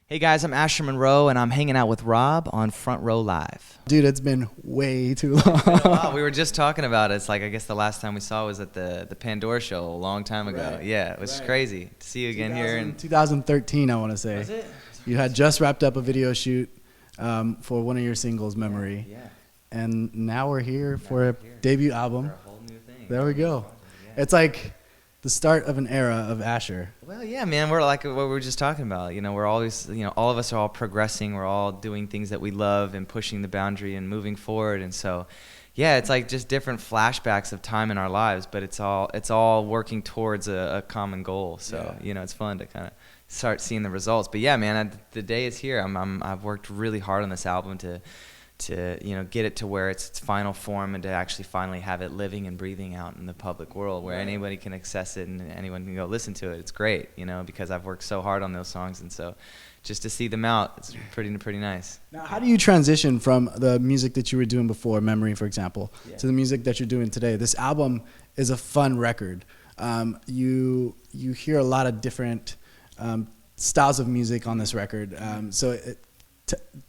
Hey guys, I'm Asher Monroe, and I'm hanging out with Rob on Front Row Live. Dude, it's been way too Wow, long. we were just talking about it. It's like I guess the last time we saw was at the Pandora show a long time ago. Right, Yeah, it was right. crazy to see you again here. And 2013, I want to say. was it? You had just wrapped up a video shoot for one of your singles, Memory. Yeah. And now we're here Now for we're a here debut for album. a whole new thing. There we go. Yeah. It's like the start of an era of Asher. Well, yeah, man, we're like what we were just talking about. You know, we're always, all of us are all progressing. We're all doing things that we love and pushing the boundary and moving forward. And so, yeah, it's like just different flashbacks of time in our lives, but it's all working towards a common goal. So, Yeah. it's fun to kind of start seeing the results. But yeah, man, the day is here. I've worked really hard on this album to get it to where it's its final form and to actually finally have it living and breathing out in the public world where anybody can access it and anyone can go listen to it. It's great, because I've worked so hard on those songs, and so just to see them out, it's pretty nice. Now, how do you transition from the music that you were doing before, Memory, for example, to the music that you're doing today? This album is a fun record. You hear a lot of different styles of music on this record, so it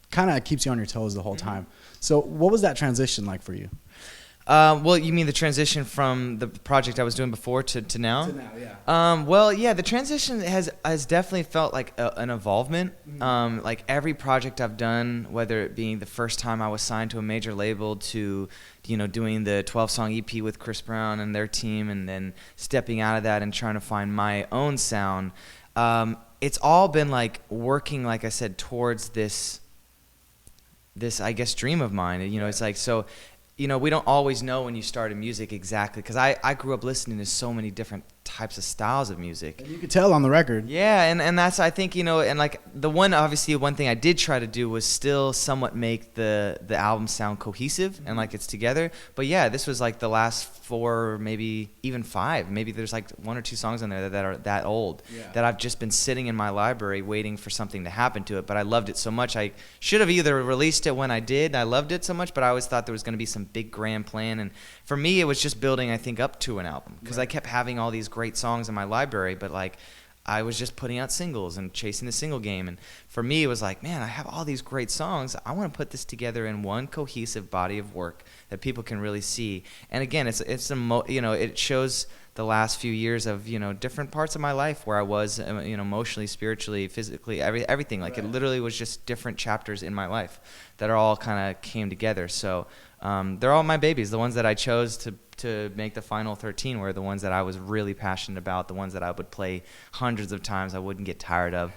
kind of keeps you on your toes the whole time. So what was that transition like for you? Well, you mean the transition from the project I was doing before to now? To now, yeah. Well, yeah, the transition has definitely felt like an involvement. Like every project I've done, whether it being the first time I was signed to a major label to, doing the 12-song EP with Chris Brown and their team, and then stepping out of that and trying to find my own sound, it's all been like working, like I said, towards this I guess dream of mine. It's like, so we don't always know when you start in music exactly, because I grew up listening to so many different types of styles of music. And you could tell on the record. Yeah, and that's, I think, and like one thing I did try to do was still somewhat make the album sound cohesive and like it's together. But yeah, this was like the last 4, maybe even 5. Maybe there's like 1 or 2 songs on there that are that old, that I've just been sitting in my library waiting for something to happen to it. But I loved it so much. I should have either released it when I did. I loved it so much, but I always thought there was going to be some big grand plan. And for me, it was just building, I think, up to an album, because I kept having all these great songs in my library, but like I was just putting out singles and chasing the single game. And for me, it was like, man, I have all these great songs. I want to put this together in one cohesive body of work that people can really see. And again, it shows the last few years of different parts of my life where I was emotionally, spiritually, physically, everything. Like it literally was just different chapters in my life that are all kind of came together. So they're all my babies. The ones that I chose to make the final 13 were the ones that I was really passionate about, the ones that I would play hundreds of times, I wouldn't get tired of.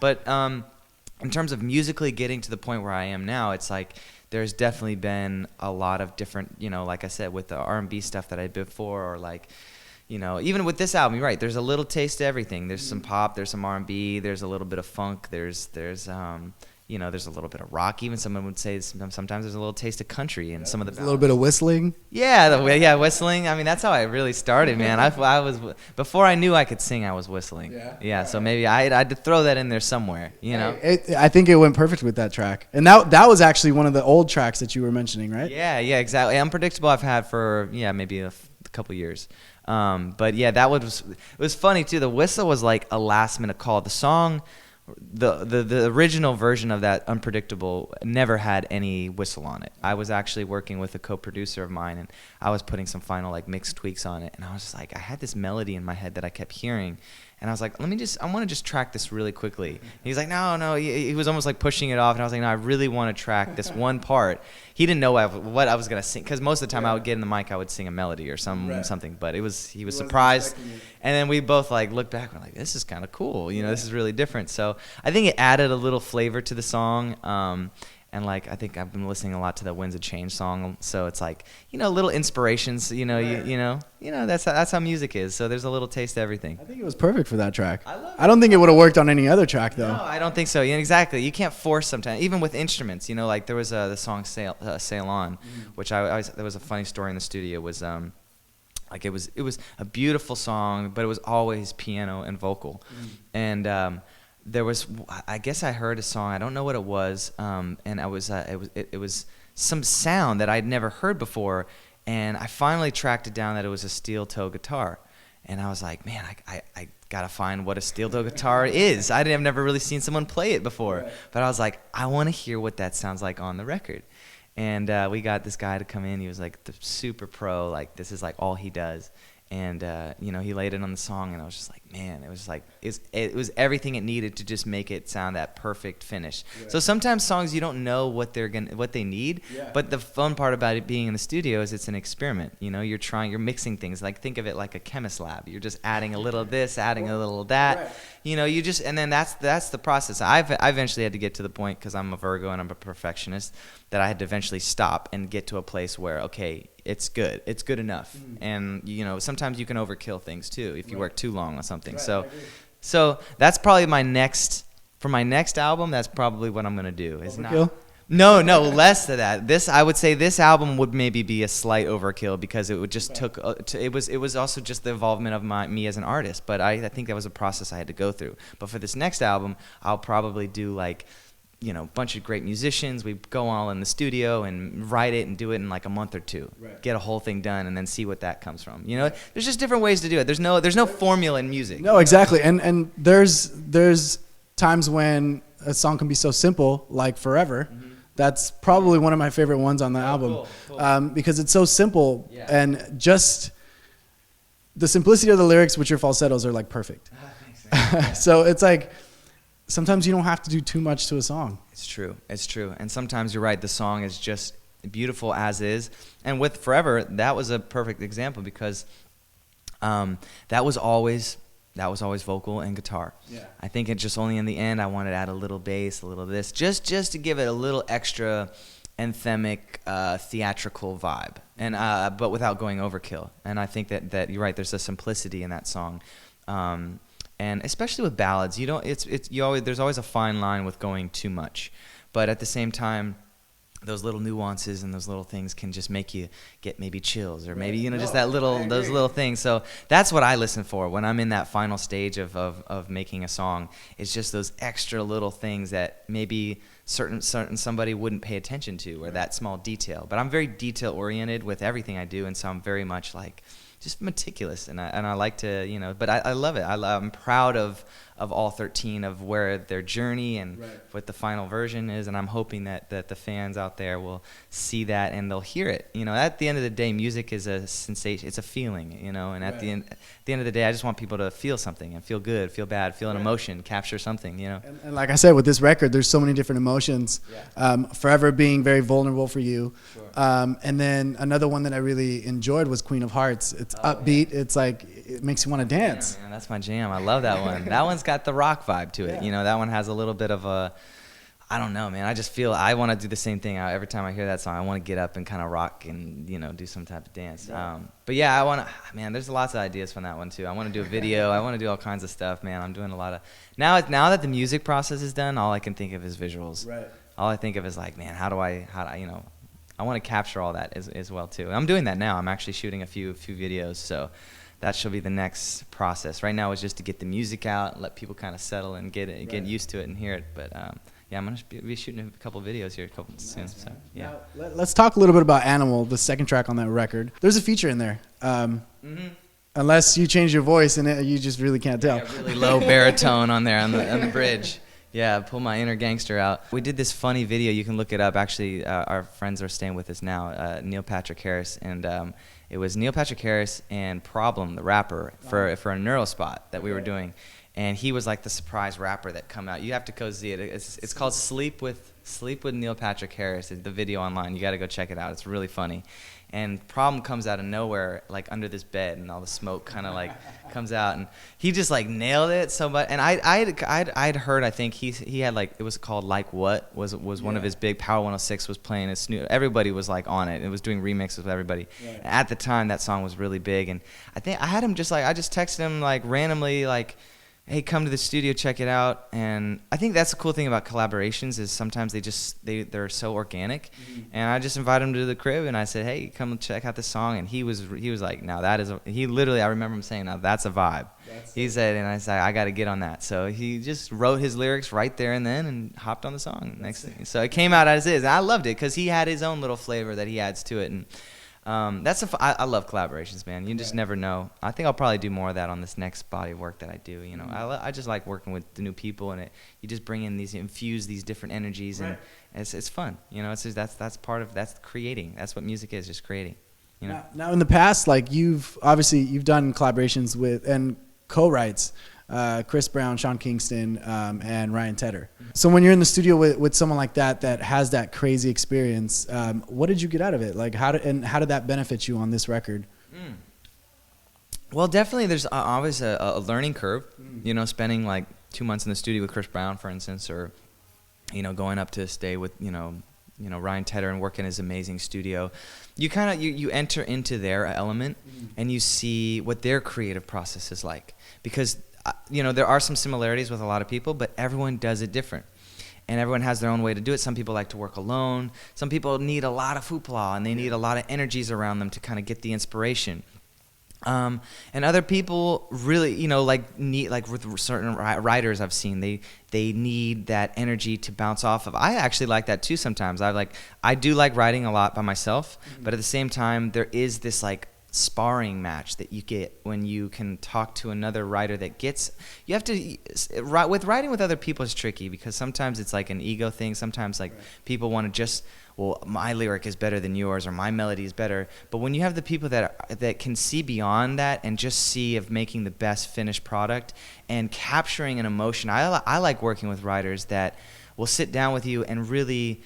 But in terms of musically getting to the point where I am now, it's like there's definitely been a lot of different, like I said, with the R&B stuff that I did before, or like, even with this album, you're right, there's a little taste of everything. There's some pop, there's some R&B, there's a little bit of funk, there's there's a little bit of rock. Even someone would say sometimes there's a little taste of country in some of the. A little bit of whistling. Yeah, whistling. I mean, that's how I really started, man. I was before I knew I could sing, I was whistling. Yeah. So maybe I had to throw that in there somewhere. I think it went perfect with that track, and that was actually one of the old tracks that you were mentioning, right? Yeah, exactly. Unpredictable. I've had for maybe a couple years. But yeah, it was funny too. The whistle was like a last minute call. The song. The original version of that Unpredictable never had any whistle on it. I was actually working with a co-producer of mine, and I was putting some final like mixed tweaks on it, and I was just like, I had this melody in my head that I kept hearing, and I was like, I want to just track this really quickly. And he's like, no, he was almost like pushing it off, and I was like, no, I really want to track this one part. He didn't know what I was gonna sing, because most of the time I would get in the mic, I would sing a melody or something, but he was surprised, and then we both like looked back, and we're like, this is kind of cool, this is really different. So I think it added a little flavor to the song. And like I think I've been listening a lot to the Winds of Change song, so it's like little inspirations. That's how music is. So there's a little taste of everything. I think it was perfect for that track. I don't think it would have worked on any other track though. No, I don't think so. Yeah, exactly. You can't force sometimes, even with instruments. Like there was the song Sail On, which there was a funny story in the studio. Was like it was a beautiful song, but it was always piano and vocal, and. There was, I guess I heard a song, I don't know what it was, and it was some sound that I'd never heard before, and I finally tracked it down that it was a steel toe guitar, and I was like, man, I gotta find what a steel toe guitar is. I've never really seen someone play it before, Right. but I was like, I want to hear what that sounds like on the record. And we got this guy to come in. He was like the super pro, like this is like all he does. And you know, he laid it on the song, and I was just like, man, it was like it was everything it needed to just make it sound that perfect finish. Right. So sometimes songs you don't know what they need, Yeah. but the fun part about it being in the studio is it's an experiment. You know, you're mixing things. Like think of it like a chemist lab. You're just adding a little of this, adding a little of that. Right. You know, and then that's the process. I eventually had to get to the point, because I'm a Virgo and I'm a perfectionist, that I had to eventually stop and get to a place where, okay, it's good enough. And you know, sometimes you can overkill things too if you Right. work too long on something. Right, I So agree. so that's probably my next album. That's probably what I'm gonna do. Is Overkill? No, less than that. I would say this album would maybe be a slight overkill, because it would just it was also just the involvement of me as an artist. But I think that was a process I had to go through. But for this next album, I'll probably do like, you know, a bunch of great musicians. We go all in the studio and write it and do it in like a month or two. Right. Get a whole thing done and then see what that comes from. You know, there's just different ways to do it. There's no formula in music. No, exactly. And there's times when a song can be so simple, like Forever. That's probably one of my favorite ones on the album. cool. Because it's so simple, Yeah. and just the simplicity of the lyrics with your falsettos are like perfect. So it's like sometimes you don't have to do too much to a song. It's true. And sometimes you're right. The song is just beautiful as is. And with Forever, that was a perfect example, because that was always vocal and guitar. Yeah. I think it just only in the end I wanted to add a little bass, a little of this, just to give it a little extra anthemic, theatrical vibe, and but without going overkill. And I think that you're right. There's a simplicity in that song. And especially with ballads, there's always a fine line with going too much, but at the same time, those little nuances and those little things can just make you get maybe chills, or maybe, you know, just those little things. So that's what I listen for when I'm in that final stage of making a song. It's just those extra little things that maybe certain somebody wouldn't pay attention to, or that small detail. But I'm very detail oriented with everything I do, and so I'm very much like just meticulous, and I like to, you know, but I love it. I'm proud of all 13, of where their journey and what the final version is, and I'm hoping that the fans out there will see that and they'll hear it. You know, at the end of the day, music is a sensation, it's a feeling, you know, and at the end of the day, I just want people to feel something and feel good, feel bad, feel an emotion, capture something, you know. And like I said, with this record, there's so many different emotions. Forever being very vulnerable for you. Sure. And then another one that I really enjoyed was Queen of Hearts. It's upbeat. Yeah. It's like, it makes you want to dance. Yeah, man, that's my jam. I love that one. That one's got the rock vibe to it. You know, that one has a little bit of a, I don't know, man. I just feel I want to do the same thing. Every time I hear that song, I want to get up and kind of rock and, you know, do some type of dance. But yeah, I want to, man, there's lots of ideas from that one too. I want to do a video. I want to do all kinds of stuff, man. I'm doing a lot of, now that the music process is done, all I can think of is visuals. Right. All I think of is like, man, how do I, you know, I want to capture all that as well too. I'm doing that now. I'm actually shooting a few videos, so that should be the next process. Right now is just to get the music out, let people kind of settle and get used to it and hear it. But yeah, I'm gonna be shooting a couple videos here soon. So yeah. Now, let's talk a little bit about Animal, the second track on that record. There's a feature in there. Unless you change your voice and you just really can't tell. Yeah, really low baritone on there on the bridge. Yeah, pull my inner gangster out. We did this funny video. You can look it up. Actually, our friends are staying with us now, Neil Patrick Harris. And it was Neil Patrick Harris and Problem, the rapper, for a Neuro spot that we were doing. And he was like the surprise rapper that come out. You have to go see it. It's called Sleep with Neil Patrick Harris. The video online. You got to go check it out. It's really funny. And Problem comes out of nowhere, like under this bed, and all the smoke kind of like comes out, and he just like nailed it so much. And I'd heard, I think he had like, it was called Like What was one of his big, Power 106 was playing it. Everybody was like on it. It was doing remixes with everybody. Right. At the time, that song was really big, and I think I had him just like, I just texted him like randomly like, hey, come to the studio, check it out. And I think that's the cool thing about collaborations is sometimes they're so organic. And I just invited him to the crib and I said, hey, come check out this song. And he was like, now that is he literally, I remember him saying, now that's a vibe. He said, and I said, I got to get on that. So he just wrote his lyrics right there and then and hopped on the song next thing. So it came out as is. And I loved it because he had his own little flavor that he adds to it. And I love collaborations, man. You just never know. I think I'll probably do more of that on this next body of work that I do. You know, I just like working with the new people, and you just bring in infuse these different energies, and it's fun. You know, it's just, that's creating. That's what music is, just creating. You know. Now in the past, like you've done collaborations with and co-writes. Chris Brown, Sean Kingston, and Ryan Tedder. So when you're in the studio with someone like that has that crazy experience, what did you get out of it? Like how did that benefit you on this record? Well, definitely there's always a learning curve. You know, spending like 2 months in the studio with Chris Brown, for instance, or you know, going up to stay with you know Ryan Tedder and work in his amazing studio. You kind of you enter into their element and you see what their creative process is like, because you know, there are some similarities with a lot of people, but everyone does it different. And everyone has their own way to do it. Some people like to work alone. Some people need a lot of hoopla, and they need a lot of energies around them to kind of get the inspiration. And other people really, you know, need with certain writers I've seen, they need that energy to bounce off of. I actually like that too sometimes. I do like writing a lot by myself, but at the same time, there is this like sparring match that you get when you can talk to another writer that gets, you have to, with writing with other people is tricky because sometimes it's like an ego thing. Sometimes like people want to just, well, my lyric is better than yours or my melody is better. But when you have the people that can see beyond that and just see of making the best finished product and capturing an emotion, I like working with writers that will sit down with you and really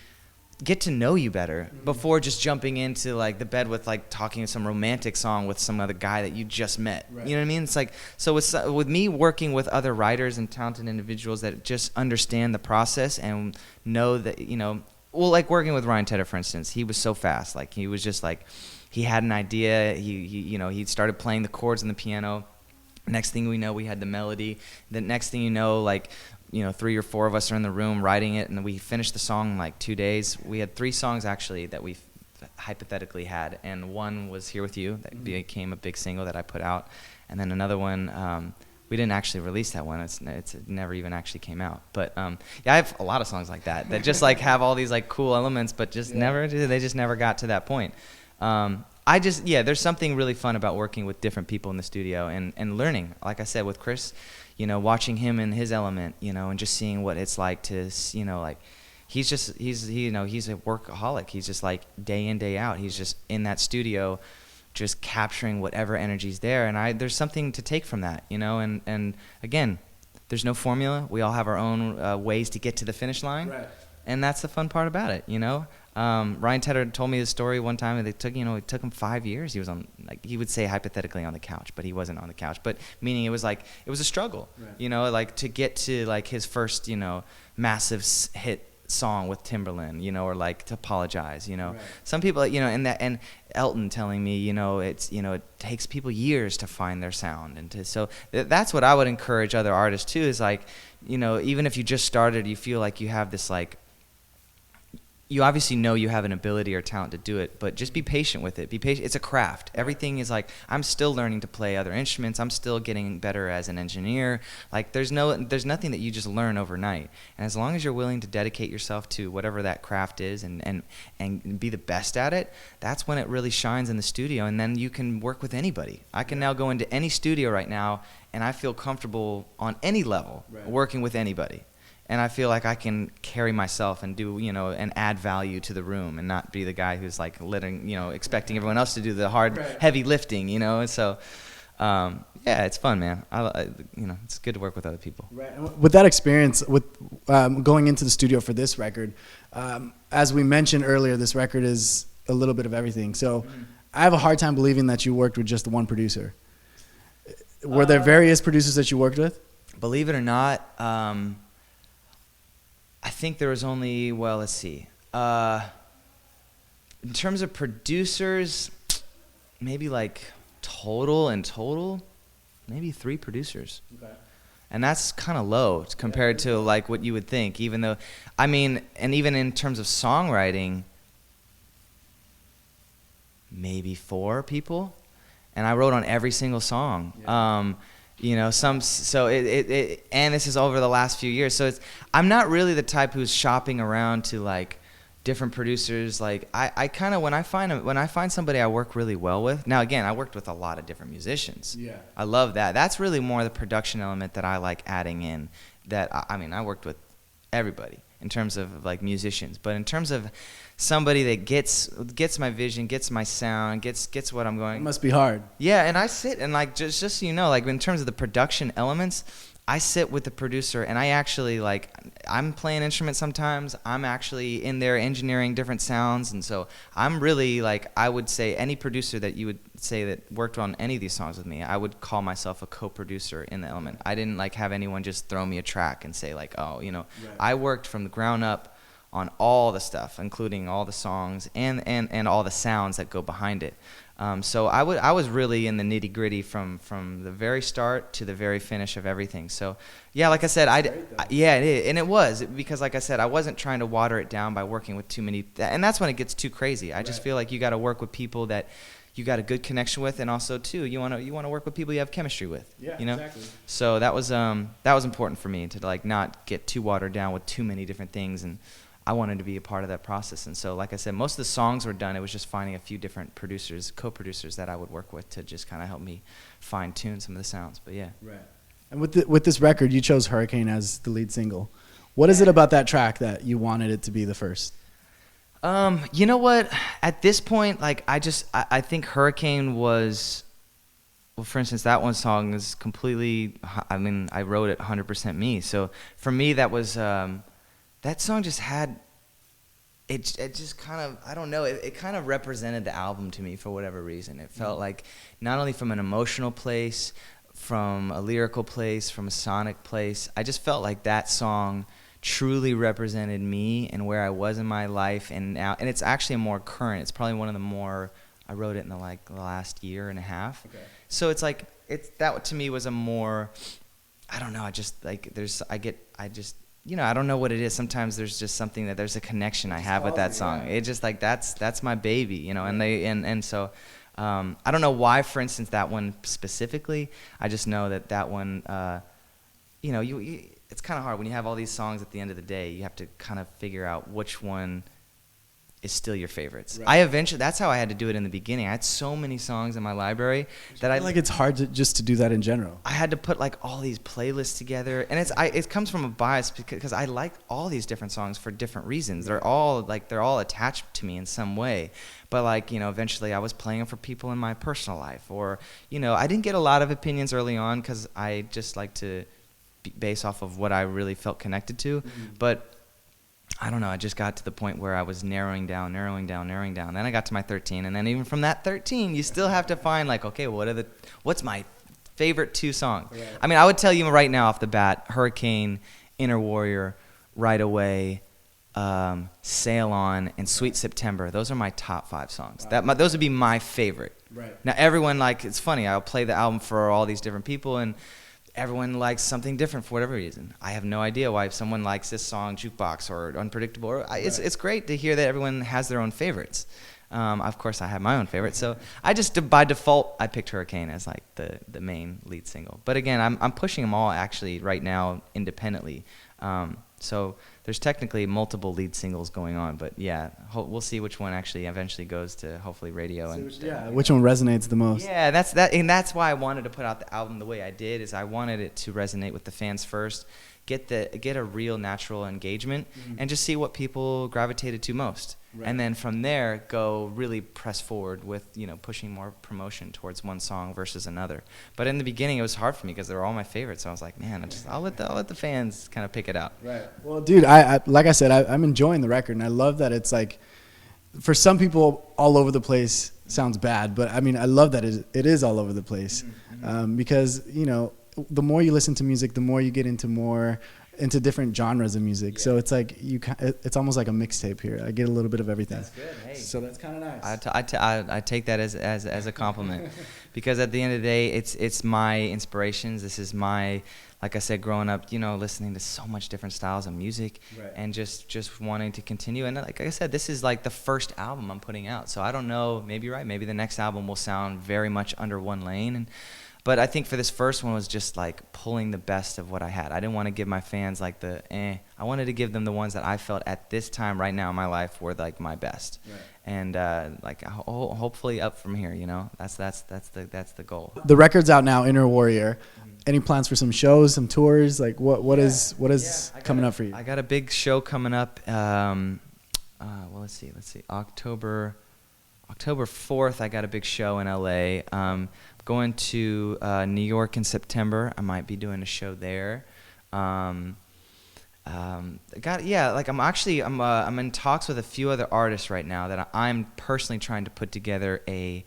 get to know you better before just jumping into like the bed with like talking some romantic song with some other guy that you just met. You know what I mean? It's like, so with me working with other writers and talented individuals that just understand the process and know that, you know, well, like working with Ryan Tedder, for instance, he was so fast. Like he was just like, he had an idea. He started playing the chords on the piano. Next thing we know, we had the melody. The next thing you know, like, you know, 3 or 4 of us are in the room writing it, and we finished the song in like 2 days. We had 3 songs actually that we hypothetically had, and one was Here With You that became a big single that I put out, and then another one, we didn't actually release that one. It never even actually came out. But yeah, I have a lot of songs like that just like have all these like cool elements, but just they just never got to that point. There's something really fun about working with different people in the studio and learning. Like I said, with Chris, you know, watching him in his element, you know, and just seeing what it's like to, you know, like he's a workaholic. He's just like day in, day out. He's just in that studio, just capturing whatever energy's there. And there's something to take from that, you know, and again, there's no formula. We all have our own ways to get to the finish line. Right. And that's the fun part about it, you know. Ryan Tedder told me this story one time, and it took him 5 years. He was on, like, he would say hypothetically on the couch, but he wasn't on the couch. But meaning it was a struggle, you know, like to get to like his first, you know, massive hit song with Timberland, you know, or like To Apologize, you know. Some people, you know, and Elton telling me, you know, it's, you know, it takes people years to find their sound, and so that's what I would encourage other artists too, is like, you know, even if you just started, you feel like you have this like, you obviously know you have an ability or talent to do it, but just be patient with it. Be patient. It's a craft. Everything is like, I'm still learning to play other instruments. I'm still getting better as an engineer. Like there's nothing that you just learn overnight. And as long as you're willing to dedicate yourself to whatever that craft is and be the best at it, that's when it really shines in the studio. And then you can work with anybody. I can now go into any studio right now, and I feel comfortable on any level working with anybody. And I feel like I can carry myself and do, you know, and add value to the room and not be the guy who's like expecting everyone else to do the hard, heavy lifting, you know. And so, yeah, it's fun, man. You know, it's good to work with other people. Right. And with that experience, with going into the studio for this record, as we mentioned earlier, this record is a little bit of everything. So I have a hard time believing that you worked with just one producer. Were there various producers that you worked with? Believe it or not, I think there was only, well, let's see. In terms of producers, maybe like total, maybe 3 producers. Okay. And that's kind of low compared to like what you would think, even though, I mean, and even in terms of songwriting, maybe 4 people. And I wrote on every single song. Yeah. You know, and this is over the last few years. So I'm not really the type who's shopping around to like, different producers. Like I kind of when I find somebody I work really well with. Now again, I worked with a lot of different musicians. Yeah. I love that. That's really more the production element that I like adding in. That I mean, I worked with everybody in terms of like musicians, but in terms of somebody that gets my vision, gets my sound, gets what I'm going. It must be hard. Yeah, and I sit and like just so you know, like in terms of the production elements, I sit with the producer and I actually like I'm playing instruments sometimes. I'm actually in there engineering different sounds, and so I'm really like I would say any producer that you would say that worked on any of these songs with me, I would call myself a co-producer in the element. I didn't like have anyone just throw me a track and say like, oh, you know, right. I worked from the ground up on all the stuff, including all the songs and all the sounds that go behind it. So I was really in the nitty gritty from the very start to the very finish of everything. So yeah, like I said, yeah, it is. And it was because like I said, I wasn't trying to water it down by working with too many, and that's when it gets too crazy. I just feel like you got to work with people that you got a good connection with, and also too you want to work with people you have chemistry with. Yeah, you know? Exactly. So that was important for me to like not get too watered down with too many different things, and I wanted to be a part of that process. And so, like I said, most of the songs were done. It was just finding a few different producers, co-producers that I would work with to just kind of help me fine-tune some of the sounds. But yeah. Right. And with this record, you chose Hurricane as the lead single. What is it about that track that you wanted it to be the first? You know what? At this point, like I think Hurricane was, well, for instance, that one song is completely, I mean, I wrote it 100% me. So for me, that was, that song just had, it just kind of, I don't know, it kind of represented the album to me for whatever reason. It felt like not only from an emotional place, from a lyrical place, from a sonic place, I just felt like that song truly represented me and where I was in my life. And now, and it's actually more current. It's probably one of the more, I wrote it in the last year and a half. Okay. So it's like, that to me was a more, I don't know, I just like, you know, I don't know what it is. Sometimes there's just something that there's a connection I have with that song. Yeah. It just like that's my baby, you know. Yeah. And so I don't know why, for instance, that one specifically. I just know that one, you know, it's kind of hard when you have all these songs. At the end of the day, you have to kind of figure out which one is still your favorites. Right. That's how I had to do it in the beginning. I had so many songs in my library that I feel like it's hard to do that in general. I had to put like all these playlists together, and it comes from a bias because I like all these different songs for different reasons. They're all attached to me in some way. But like, you know, eventually I was playing them for people in my personal life, or you know, I didn't get a lot of opinions early on because I just like to base off of what I really felt connected to, but I don't know, I just got to the point where I was narrowing down. Then I got to my 13, and then even from that 13, you still have to find like, okay, what's my favorite 2 songs? Right. I mean, I would tell you right now off the bat, Hurricane, Inner Warrior, Right Away, Sail On, and Sweet September. Those are my top 5 songs. Wow. Those would be my favorite. Right. Now everyone, like, it's funny, I'll play the album for all these different people, and everyone likes something different for whatever reason. I have no idea why someone likes this song, Jukebox, or Unpredictable. It's great to hear that everyone has their own favorites. Of course, I have my own favorites. So I just, by default, I picked Hurricane as like the main lead single. But again, I'm pushing them all actually right now independently. So there's technically multiple lead singles going on, but yeah, we'll see which one actually eventually goes to hopefully radio. Which one resonates the most? Yeah, that's why I wanted to put out the album the way I did. Is I wanted it to resonate with the fans first, get a real natural engagement, and just see what people gravitated to most. Right. And then from there, go really press forward with, you know, pushing more promotion towards one song versus another. But in the beginning, it was hard for me because they were all my favorites. So I was like, man, I'll let the fans kind of pick it out. Right. Well, dude, I like I said, I'm enjoying the record, and I love that it's like, for some people, all over the place sounds bad, but I mean, I love that it is all over the place, because, you know, the more you listen to music, the more you get into different genres of music. Yeah. So it's like it's almost like a mixtape here. I get a little bit of everything. That's good. Hey. So that's kind of nice. I take that as a compliment, because at the end of the day, it's my inspirations. This is my, like I said, growing up, you know, listening to so much different styles of music, right, and just wanting to continue. And like I said, this is like the first album I'm putting out. So I don't know. Maybe you're right. Maybe the next album will sound very much under one lane, and But I think for this first one was just like pulling the best of what I had. I didn't want to give my fans like the I wanted to give them the ones that I felt at this time right now in my life were like my best. Right. And like hopefully up from here, you know. That's the goal. The record's out now, Inner Warrior. Any plans for some shows, some tours? Like what is coming up for you? I got a big show coming up. Well, let's see. October 4th, I got a big show in LA. Going to New York in September. I might be doing a show there. I'm in talks with a few other artists right now that I'm personally trying to put together a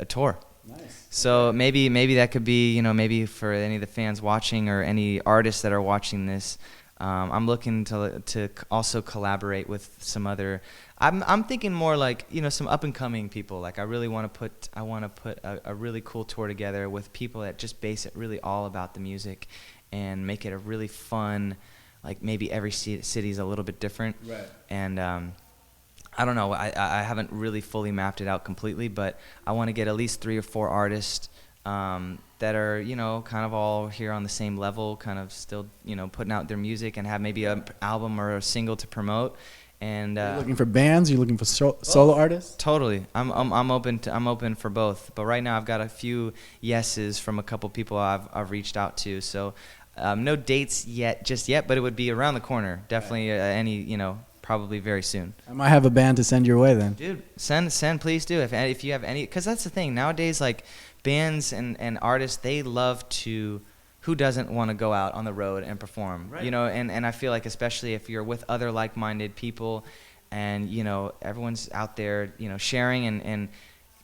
tour. Nice. So maybe that could be, you know, maybe for any of the fans watching or any artists that are watching this. I'm looking to also collaborate with some other. I'm thinking more like, you know, some up and coming people. Like I want to put a really cool tour together with people that just base it really all about the music, and make it a really fun. Like maybe every city's a little bit different. Right. And I don't know. I haven't really fully mapped it out completely, but I want to get at least 3 or 4 artists that are, you know, kind of all here on the same level, kind of still, you know, putting out their music and have maybe an album or a single to promote. And you're looking for bands? You're looking for solo artists? Totally. I'm open for both. But right now I've got a few yeses from a couple people I've reached out to. So no dates just yet, but it would be around the corner. Definitely any, you know, probably very soon. I might have a band to send your way then. Dude, send please do. If you have any, because that's the thing nowadays. Like bands and artists, they love to. Who doesn't want to go out on the road and perform? Right. You know, and I feel like especially if you're with other like-minded people, and you know everyone's out there, you know, sharing and.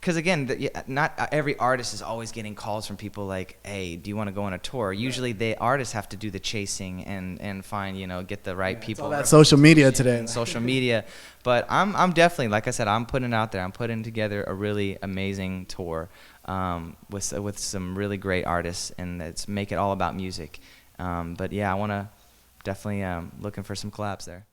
Because again, not every artist is always getting calls from people like, "Hey, do you want to go on a tour?" Usually, the artists have to do the chasing and find, you know, get the right people. It's all that social media today. Social media, but I'm definitely, like I said, I'm putting it out there. I'm putting together a really amazing tour with some really great artists, and let's make it all about music. But yeah, I want to definitely looking for some collabs there.